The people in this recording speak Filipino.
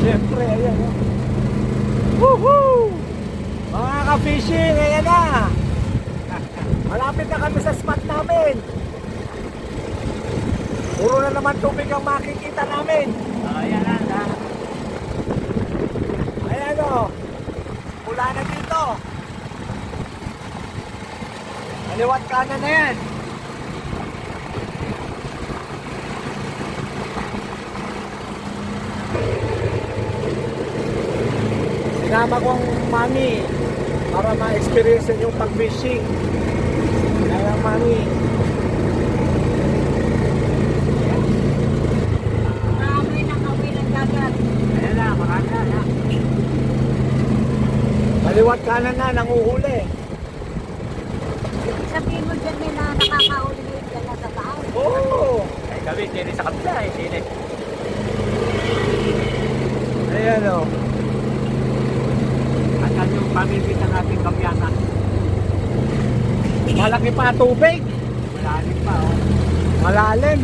Siyempre, ayan o. Woohoo! Mga ka-fishing, ayan na. Malapit na kami sa spot namin. Puro na naman tubig ang makikita namin. Ayan na. Ayan o. Mula na dito. Kaliwat kanan na yan. Sinama ko ang mami para ma-experience yung pag-fishing. Kaya mami. Maamoy ng amoy ng dagat. Ayan na, makaka na. Kaliwat kanan na, nanguhuli. Sabihin mo dyan may na nakakauli dyan na sa taas. Oo! Ay kami, sili sa kabila eh, sili. Ayan o. At yan yung pamilip ng ating kamyana. Malaki pa tubig. Malalim pa oh. Malalim.